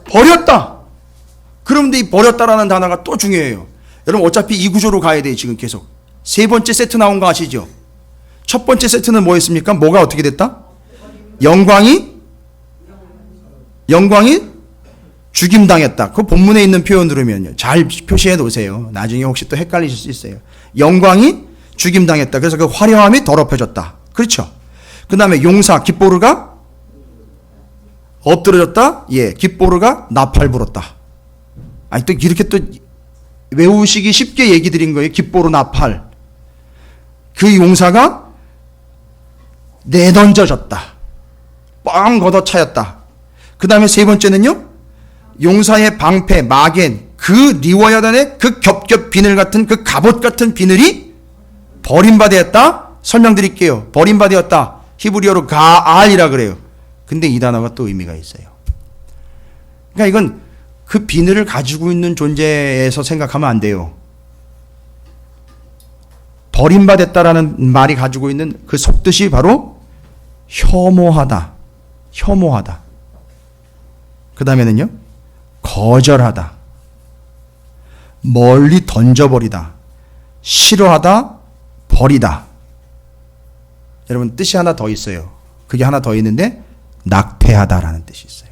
버렸다. 그런데 이 버렸다라는 단어가 또 중요해요. 여러분 어차피 이 구조로 가야 돼요. 지금 계속 세 번째 세트 나온 거 아시죠? 첫 번째 세트는 뭐였습니까? 뭐가 어떻게 됐다? 영광이 죽임당했다. 그 본문에 있는 표현 들으면요. 잘 표시해 놓으세요. 나중에 혹시 또 헷갈리실 수 있어요. 영광이 죽임당했다. 그래서 그 화려함이 더럽혀졌다. 그렇죠? 그 다음에 용사 깃보르가 엎드러졌다. 깃보르가 나팔 불었다. 아니 또 이렇게 또 외우시기 쉽게 얘기 드린 거예요. 깃보르 나팔. 그 용사가 내던져졌다. 뻥 걷어차였다. 그 다음에 세 번째는요, 용사의 방패, 마겐, 그 리워야단의 그 겹겹 비늘 같은 그 갑옷 같은 비늘이 버림받았다. 설명드릴게요. 버림받았다. 히브리어로 가알이라 그래요. 근데 이 단어가 또 의미가 있어요. 그러니까 이건 그 비늘을 가지고 있는 존재에서 생각하면 안 돼요. 버림받았다라는 말이 가지고 있는 그 속뜻이 바로 혐오하다. 혐오하다. 그 다음에는요, 거절하다. 멀리 던져버리다. 싫어하다. 버리다. 여러분, 뜻이 하나 더 있어요. 그게 하나 더 있는데 낙태하다라는 뜻이 있어요.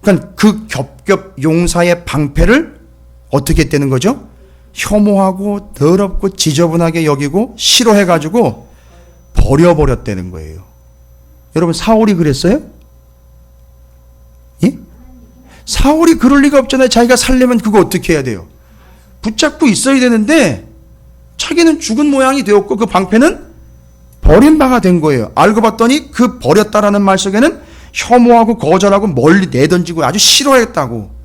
그러니까 그 겹겹 용사의 방패를 어떻게 했다는 거죠? 혐오하고 더럽고 지저분하게 여기고 싫어해가지고 버려버렸다는 거예요. 여러분, 사울이 그랬어요? 예? 사울이 그럴 리가 없잖아요. 자기가 살려면 그거 어떻게 해야 돼요? 붙잡고 있어야 되는데 자기는 죽은 모양이 되었고 그 방패는 버린 바가 된 거예요. 알고 봤더니 그 버렸다라는 말 속에는 혐오하고 거절하고 멀리 내던지고 아주 싫어했다고,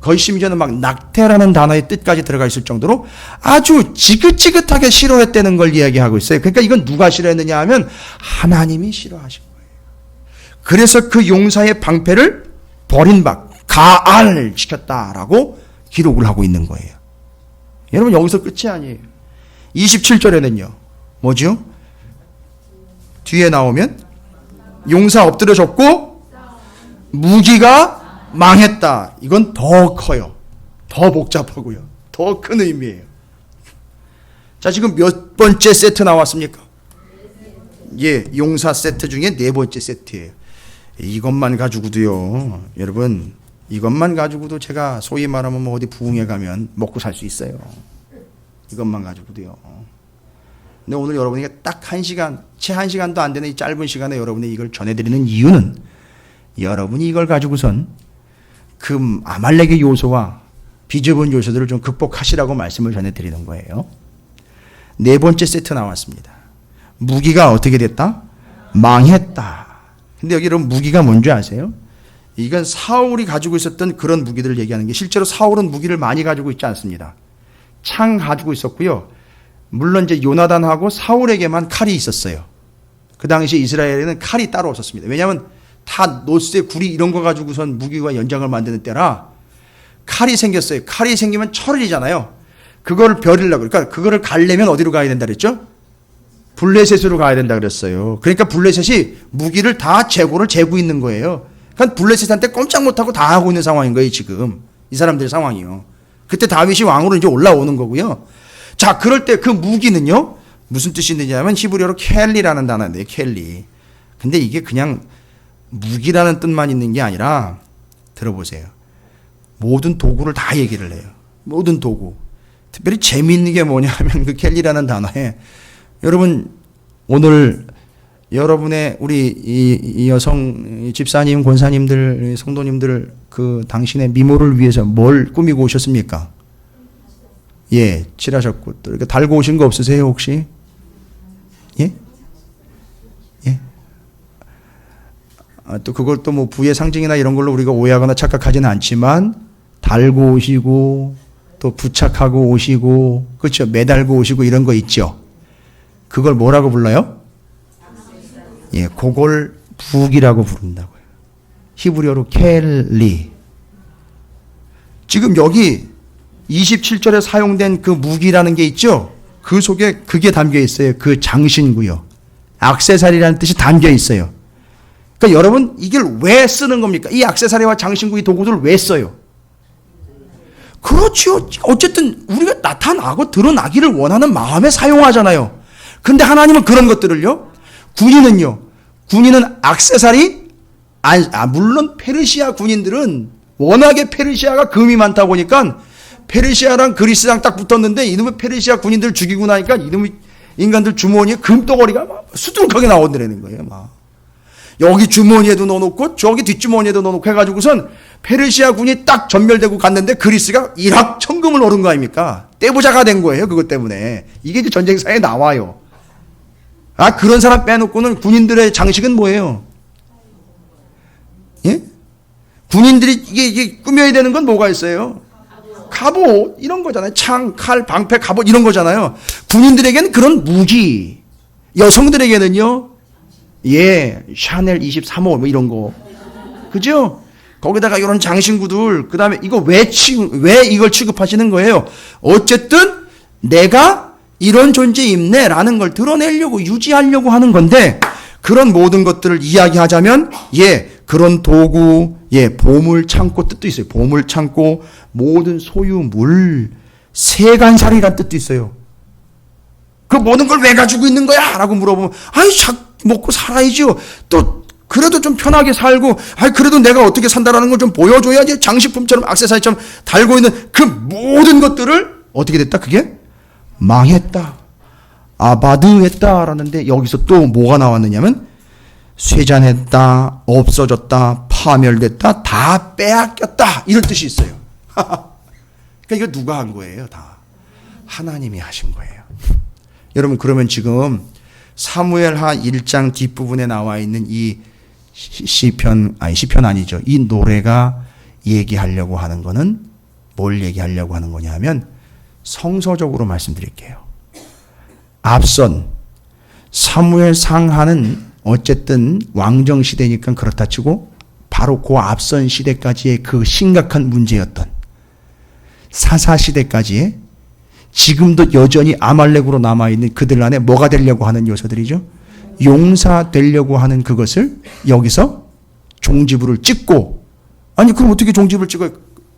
거의 심지어는 막 낙태라는 단어의 뜻까지 들어가 있을 정도로 아주 지긋지긋하게 싫어했다는 걸 이야기하고 있어요. 그러니까 이건 누가 싫어했느냐 하면 하나님이 싫어하신 거예요. 그래서 그 용사의 방패를 버린 바, 가알시켰다라고 기록을 하고 있는 거예요. 여러분, 여기서 끝이 아니에요. 27절에는요 뭐죠? 뒤에 나오면 용사 엎드려졌고 무기가 망했다. 이건 더 커요. 더 복잡하고요. 더 큰 의미예요. 자, 지금 몇 번째 세트 나왔습니까? 예, 용사 세트 중에 네 번째 세트예요. 이것만 가지고도요, 여러분, 이것만 가지고도 제가 소위 말하면 뭐 어디 부흥회 가면 먹고 살 수 있어요. 이것만 가지고도요. 근데 오늘 여러분에게 딱 1시간, 채 1시간도 안 되는 이 짧은 시간에 여러분이 이걸 전해드리는 이유는 여러분이 이걸 가지고선 그 아말렉의 요소와 비좁은 요소들을 좀 극복하시라고 말씀을 전해드리는 거예요. 네 번째 세트 나왔습니다. 무기가 어떻게 됐다? 망했다. 근데 여기 여러분, 무기가 뭔지 아세요? 이건 사울이 가지고 있었던 그런 무기들을 얘기하는 게, 실제로 사울은 무기를 많이 가지고 있지 않습니다. 창 가지고 있었고요. 물론 이제 요나단하고 사울에게만 칼이 있었어요. 그 당시 이스라엘에는 칼이 따로 없었습니다. 왜냐하면 다 노쇠, 구리 이런 거 가지고선 무기와 연장을 만드는 때라 칼이 생겼어요. 칼이 생기면 철이잖아요. 그걸 벼리려고, 그러니까 그거를 갈려면 어디로 가야 된다 그랬죠? 블레셋으로 가야 된다 그랬어요. 그러니까 블레셋이 무기를 다 재고 있는 거예요. 그러니까 블레셋한테 꼼짝 못하고 다 하고 있는 상황인 거예요, 지금. 이 사람들의 상황이요. 그때 다윗이 왕으로 이제 올라오는 거고요. 자, 그럴 때 그 무기는요, 무슨 뜻이 있느냐면 히브리어로 켈리라는 단어인데요, 켈리. 근데 이게 그냥 무기라는 뜻만 있는 게 아니라, 들어보세요. 모든 도구를 다 얘기를 해요. 모든 도구. 특별히 재미있는 게 뭐냐면 그 켈리라는 단어에, 여러분, 오늘 여러분의 우리 이 여성 집사님, 권사님들, 성도님들 그 당신의 미모를 위해서 뭘 꾸미고 오셨습니까? 예, 칠하셨고 또 이렇게 달고 오신 거 없으세요 혹시? 예? 예? 또 그걸 또 뭐 부의 상징이나 이런 걸로 우리가 오해하거나 착각하지는 않지만 달고 오시고 또 부착하고 오시고, 그렇죠? 매달고 오시고 이런 거 있죠. 그걸 뭐라고 불러요? 예, 그걸 북이라고 부른다고요. 히브리어로 켈리. 지금 여기 27절에 사용된 그 무기라는 게 있죠? 그 속에 그게 담겨 있어요. 그 장신구요. 액세서리라는 뜻이 담겨 있어요. 그러니까 여러분, 이걸 왜 쓰는 겁니까? 이 액세서리와 장신구, 이 도구들을 왜 써요? 그렇죠. 어쨌든 우리가 나타나고 드러나기를 원하는 마음에 사용하잖아요. 근데 하나님은 그런 것들을요, 군인은 액세서리, 물론 페르시아 군인들은 워낙에 페르시아가 금이 많다 보니까 페르시아랑 그리스랑 딱 붙었는데 이놈의 페르시아 군인들 죽이고 나니까 이놈의 인간들 주머니에 금덩어리가 막 수두룩하게 나온다는 거예요. 막 여기 주머니에도 넣어놓고 저기 뒷주머니에도 넣어놓고 해가지고선 페르시아 군이 딱 전멸되고 갔는데 그리스가 일확천금을 얻은 거 아닙니까? 떼부자가 된 거예요. 그것 때문에. 이게 이제 전쟁사에 나와요. 그런 사람 빼놓고는 군인들의 장식은 뭐예요? 예? 군인들이 이게 꾸며야 되는 건 뭐가 있어요? 갑옷 이런 거잖아요. 창, 칼, 방패, 갑옷 이런 거잖아요. 군인들에게는 그런 무기, 여성들에게는요, 샤넬 23호 뭐 이런 거, 그죠? 거기다가 이런 장신구들, 그 다음에 이거 왜 이걸 취급하시는 거예요? 어쨌든 내가 이런 존재임네라는 걸 드러내려고 유지하려고 하는 건데, 그런 모든 것들을 이야기하자면 그런 도구, 보물 창고 뜻도 있어요. 보물 창고, 모든 소유물, 세간살이란 뜻도 있어요. 그 모든 걸 왜 가지고 있는 거야? 라고 물어보면 먹고 살아야죠. 또 그래도 좀 편하게 살고, 그래도 내가 어떻게 산다라는 걸 좀 보여줘야지. 장식품처럼 액세서리처럼 달고 있는 그 모든 것들을 어떻게 됐다? 그게 망했다, 아바드했다라는데, 여기서 또 뭐가 나왔느냐면 쇠잔했다, 없어졌다, 파멸됐다, 다 빼앗겼다, 이런 뜻이 있어요. 그러니까 이거 누가 한 거예요? 다 하나님이 하신 거예요. 여러분, 그러면 지금 사무엘하 1장 뒷부분에 나와 있는 이 시편 아니죠. 이 노래가 얘기하려고 하는 거는 뭘 얘기하려고 하는 거냐 하면, 성서적으로 말씀드릴게요. 앞선 사무엘상하는 어쨌든 왕정 시대니까 그렇다 치고, 바로 그 앞선 시대까지의 그 심각한 문제였던 사사 시대까지의, 지금도 여전히 아말렉으로 남아있는 그들 안에 뭐가 되려고 하는 요소들이죠? 용사되려고 하는 그것을 여기서 종지부를 찍고, 그럼 어떻게 종지부를 찍어요?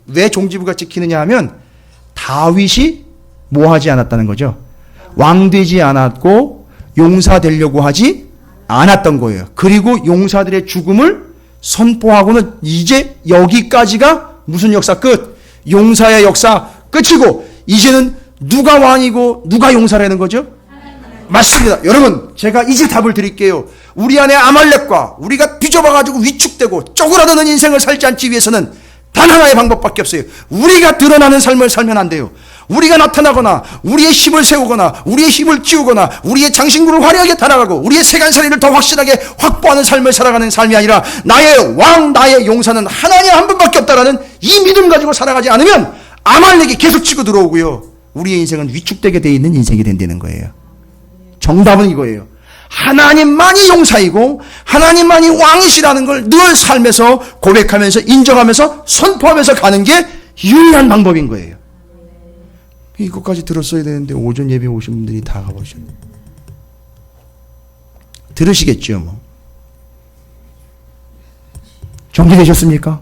왜 종지부가 찍히느냐 하면, 다윗이 뭐 하지 않았다는 거죠? 왕되지 않았고 용사되려고 하지 않았던 거예요. 그리고 용사들의 죽음을 선포하고는 이제 여기까지가 무슨 역사 끝? 용사의 역사 끝이고, 이제는 누가 왕이고 누가 용사라는 거죠? 맞습니다. 여러분, 제가 이제 답을 드릴게요. 우리 안에 아말렉과 우리가 빚어봐가지고 위축되고 쪼그라드는 인생을 살지 않기 위해서는 단 하나의 방법밖에 없어요. 우리가 드러나는 삶을 살면 안 돼요. 우리가 나타나거나 우리의 힘을 세우거나 우리의 힘을 키우거나 우리의 장신구를 화려하게 달아가고 우리의 세간살이를 더 확실하게 확보하는 삶을 살아가는 삶이 아니라, 나의 왕, 나의 용사는 하나님 한 분밖에 없다라는 이 믿음 가지고 살아가지 않으면 아말렉이 계속 치고 들어오고요, 우리의 인생은 위축되게 되어 있는 인생이 된다는 거예요. 정답은 이거예요. 하나님만이 용사이고 하나님만이 왕이시라는 걸 늘 삶에서 고백하면서 인정하면서 선포하면서 가는 게 유일한 방법인 거예요. 이것까지 들었어야 되는데 오전 예배 오신 분들이 다 가보셨네. 들으시겠죠 뭐. 정리되셨습니까?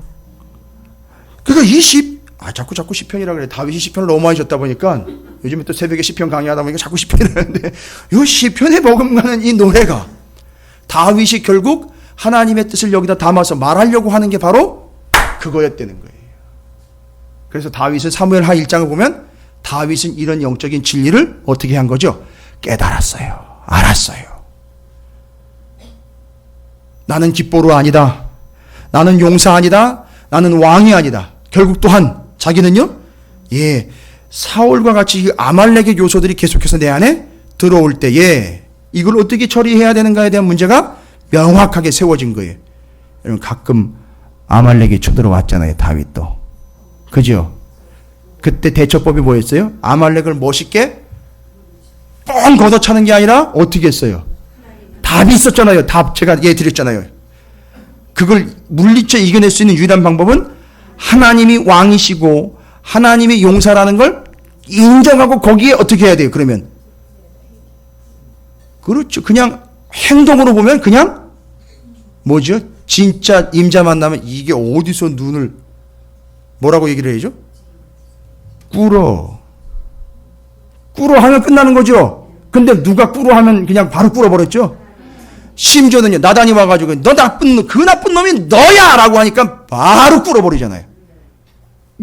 그러니까 자꾸 시편이라 그래. 다윗이 시편을 너무 많이 줬다 보니까 요즘에 또 새벽에 시편 강의하다 보니까 자꾸 시편이라는데, 이 시편에 머금가는 이 노래가 다윗이 결국 하나님의 뜻을 여기다 담아서 말하려고 하는 게 바로 그거였다는 거예요. 그래서 다윗은 사무엘하 1장을 보면 다윗은 이런 영적인 진리를 어떻게 한 거죠? 깨달았어요. 알았어요. 나는 깃보로 아니다. 나는 용사 아니다. 나는 왕이 아니다. 결국 또한 자기는요, 사울과 같이 아말렉의 요소들이 계속해서 내 안에 들어올 때에 이걸 어떻게 처리해야 되는가에 대한 문제가 명확하게 세워진 거예요. 여러분, 가끔 아말렉이 쳐들어왔잖아요, 다윗도. 그죠? 그때 대처법이 뭐였어요? 아말렉을 멋있게 뻥 걷어차는 게 아니라 어떻게 했어요? 답이 있었잖아요. 답 제가 드렸잖아요. 그걸 물리쳐 이겨낼 수 있는 유일한 방법은 하나님이 왕이시고 하나님이 용사라는 걸 인정하고 거기에 어떻게 해야 돼요? 그러면 그렇죠. 그냥 행동으로 보면 그냥 뭐죠? 진짜 임자 만나면 이게 어디서 눈을 뭐라고 얘기를 해야죠? 꿇어 하면 끝나는 거죠. 근데 누가 꿇어 하면 그냥 바로 꿇어버렸죠. 심지어는요, 나단이 와가지고 너 그 나쁜 놈이 너야 라고 하니까 바로 꿇어버리잖아요.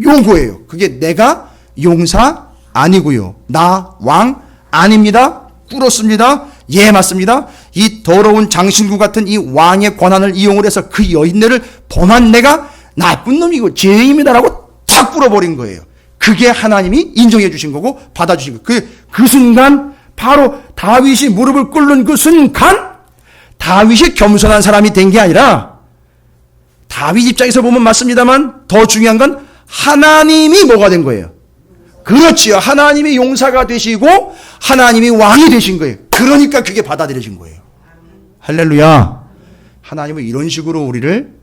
요거예요. 그게 내가 용사 아니고요, 나 왕 아닙니다, 꿇었습니다, 예 맞습니다. 이 더러운 장신구 같은 이 왕의 권한을 이용을 해서 그 여인네를 범한 내가 나쁜 놈이고 죄인이다라고 탁 꿇어버린 거예요. 그게 하나님이 인정해 주신 거고 받아주신 거예요. 그 순간 바로 다윗이 무릎을 꿇는 그 순간 다윗이 겸손한 사람이 된 게 아니라 다윗 입장에서 보면 맞습니다만 더 중요한 건 하나님이 뭐가 된 거예요? 그렇지요. 하나님이 용사가 되시고 하나님이 왕이 되신 거예요. 그러니까 그게 받아들여진 거예요. 할렐루야. 하나님은 이런 식으로 우리를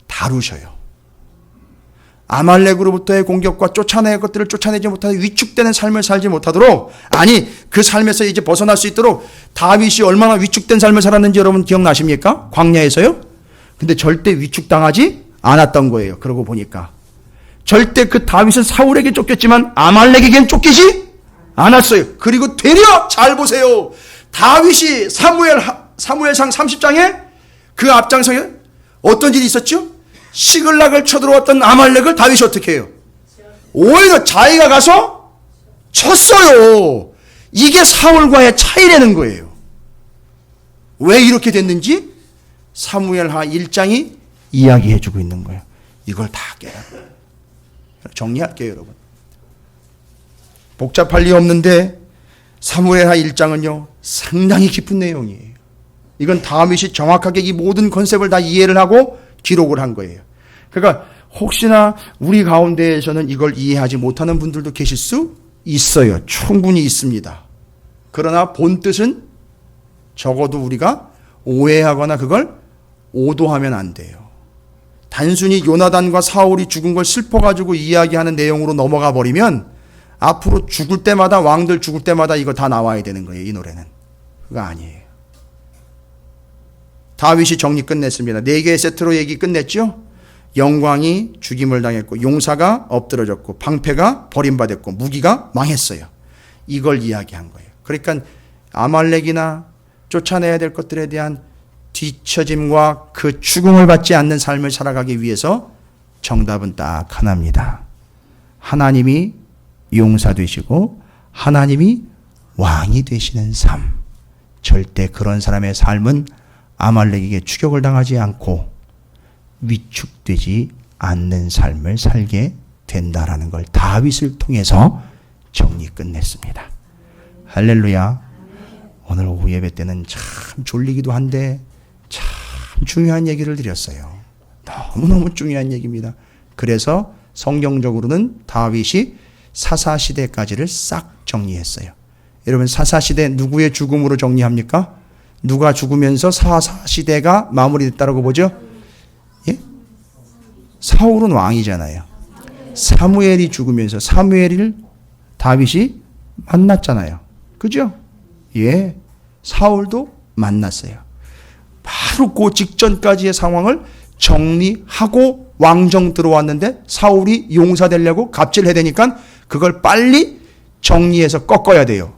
다루셔요. 아말렉으로부터의 공격과 쫓아낼 것들을 쫓아내지 못하고 위축되는 삶을 살지 못하도록, 아니 그 삶에서 이제 벗어날 수 있도록 다윗이 얼마나 위축된 삶을 살았는지 여러분 기억나십니까? 광야에서요. 근데 절대 위축당하지 않았던 거예요. 그러고 보니까 절대 그 다윗은 사울에게 쫓겼지만 아말렉에겐 쫓기지 않았어요. 그리고 되려 잘 보세요. 다윗이 사무엘상 30장에 그 앞장서에 어떤 일이 있었죠? 시글락을 쳐들어왔던 아말렉을 다윗이 어떻게 해요? 오히려 자기가 가서 쳤어요. 이게 사울과의 차이라는 거예요. 왜 이렇게 됐는지 사무엘하 1장이 이야기해주고 있는 거예요. 이걸 다 깨달아요. 정리할게요, 여러분. 복잡할 리 없는데 사무엘하 1장은요 상당히 깊은 내용이에요. 이건 다윗이 정확하게 이 모든 컨셉을 다 이해를 하고 기록을 한 거예요. 그러니까 혹시나 우리 가운데에서는 이걸 이해하지 못하는 분들도 계실 수 있어요. 충분히 있습니다. 그러나 본뜻은 적어도 우리가 오해하거나 그걸 오도하면 안 돼요. 단순히 요나단과 사울이 죽은 걸 슬퍼가지고 이야기하는 내용으로 넘어가 버리면 앞으로 죽을 때마다, 왕들 죽을 때마다 이거 다 나와야 되는 거예요. 이 노래는. 그거 아니에요. 다윗이 정리 끝냈습니다. 4개의 세트로 얘기 끝냈죠. 영광이 죽임을 당했고, 용사가 엎드러졌고, 방패가 버림받았고, 무기가 망했어요. 이걸 이야기한 거예요. 그러니까 아말렉이나 쫓아내야 될 것들에 대한 뒤처짐과 그 죽음을 받지 않는 삶을 살아가기 위해서 정답은 딱 하나입니다. 하나님이 용사 되시고 하나님이 왕이 되시는 삶. 절대 그런 사람의 삶은 아말렉에게 추격을 당하지 않고 위축되지 않는 삶을 살게 된다라는 걸 다윗을 통해서 정리 끝냈습니다. 할렐루야. 오늘 오후 예배 때는 참 졸리기도 한데 참 중요한 얘기를 드렸어요. 너무너무 중요한 얘기입니다. 그래서 성경적으로는 다윗이 사사시대까지를 싹 정리했어요. 여러분, 사사시대 누구의 죽음으로 정리합니까? 누가 죽으면서 사사시대가 마무리됐다고 보죠? 예? 사울은 왕이잖아요. 사무엘이 죽으면서 사무엘을 다윗이 만났잖아요. 그죠? 예. 사울도 만났어요. 바로 그 직전까지의 상황을 정리하고 왕정 들어왔는데 사울이 용사 되려고 갑질해야 되니까 그걸 빨리 정리해서 꺾어야 돼요.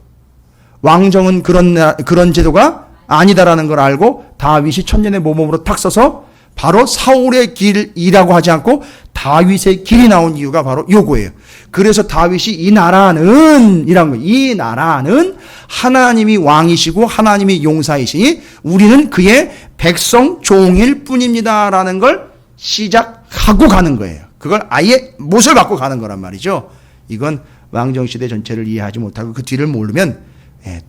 왕정은 그런 제도가 아니다라는 걸 알고 다윗이 천년의 모범으로 탁 서서 바로 사울의 길이라고 하지 않고 다윗의 길이 나온 이유가 바로 요거예요. 그래서 다윗이 이 나라는 하나님이 왕이시고 하나님이 용사이시니 우리는 그의 백성 종일 뿐입니다라는 걸 시작하고 가는 거예요. 그걸 아예 못을 받고 가는 거란 말이죠. 이건 왕정시대 전체를 이해하지 못하고 그 뒤를 모르면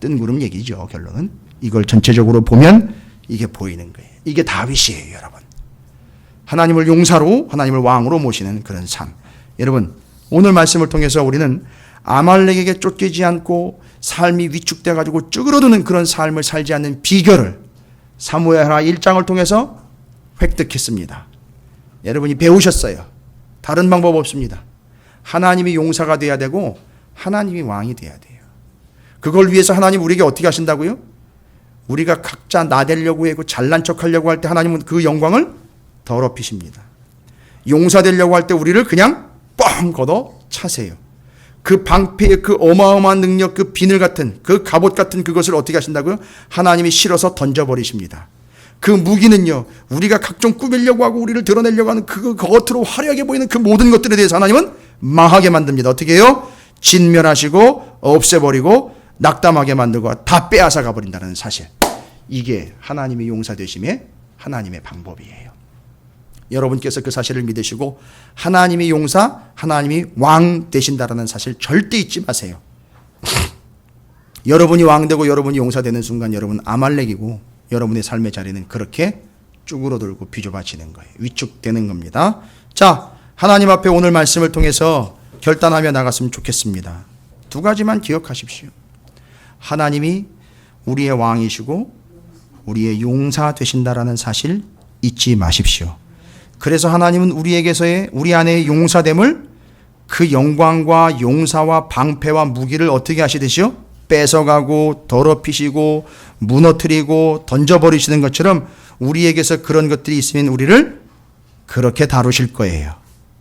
뜬구름 얘기죠. 결론은 이걸 전체적으로 보면 이게 보이는 거예요. 이게 다윗이에요, 여러분. 하나님을 용사로, 하나님을 왕으로 모시는 그런 삶. 여러분, 오늘 말씀을 통해서 우리는 아말렉에게 쫓기지 않고 삶이 위축돼가지고 쭈그러드는 그런 삶을 살지 않는 비결을 사무엘하 1장을 통해서 획득했습니다. 여러분이 배우셨어요. 다른 방법 없습니다. 하나님이 용사가 돼야 되고 하나님이 왕이 돼야 돼요. 그걸 위해서 하나님 우리에게 어떻게 하신다고요? 우리가 각자 나대려고 하고 잘난 척하려고 할 때 하나님은 그 영광을 더럽히십니다. 용사 되려고 할 때 우리를 그냥 뻥 걷어 차세요. 그 방패의 그 어마어마한 능력, 그 비늘 같은, 그 갑옷 같은 그것을 어떻게 하신다고요? 하나님이 실어서 던져버리십니다. 그 무기는요, 우리가 각종 꾸미려고 하고 우리를 드러내려고 하는 그 겉으로 화려하게 보이는 그 모든 것들에 대해서 하나님은 망하게 만듭니다. 어떻게 해요? 진멸하시고 없애버리고 낙담하게 만들고 다 빼앗아 가버린다는 사실. 이게 하나님의 용사 되심의 하나님의 방법이에요. 여러분께서 그 사실을 믿으시고 하나님이 용사, 하나님이 왕 되신다라는 사실 절대 잊지 마세요. 여러분이 왕되고 여러분이 용사되는 순간 여러분 아말렉이고 여러분의 삶의 자리는 그렇게 쭈그러들고 비좁아지는 거예요. 위축되는 겁니다. 자, 하나님 앞에 오늘 말씀을 통해서 결단하며 나갔으면 좋겠습니다. 두 가지만 기억하십시오. 하나님이 우리의 왕이시고 우리의 용사 되신다라는 사실 잊지 마십시오. 그래서 하나님은 우리에게서의 우리 안에 용사됨을 그 영광과 용사와 방패와 무기를 어떻게 하시듯이요? 뺏어가고 더럽히시고 무너뜨리고 던져버리시는 것처럼 우리에게서 그런 것들이 있으면 우리를 그렇게 다루실 거예요.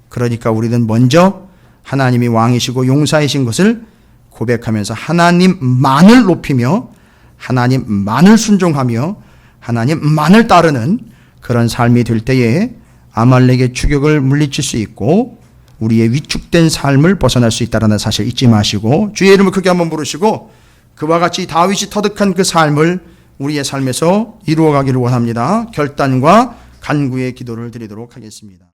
그러니까 우리는 먼저 하나님이 왕이시고 용사이신 것을 고백하면서 하나님만을 높이며 하나님만을 순종하며 하나님만을 따르는 그런 삶이 될 때에 아말렉의 추격을 물리칠 수 있고 우리의 위축된 삶을 벗어날 수 있다는 사실 잊지 마시고 주의 이름을 크게 한번 부르시고 그와 같이 다윗이 터득한 그 삶을 우리의 삶에서 이루어가기를 원합니다. 결단과 간구의 기도를 드리도록 하겠습니다.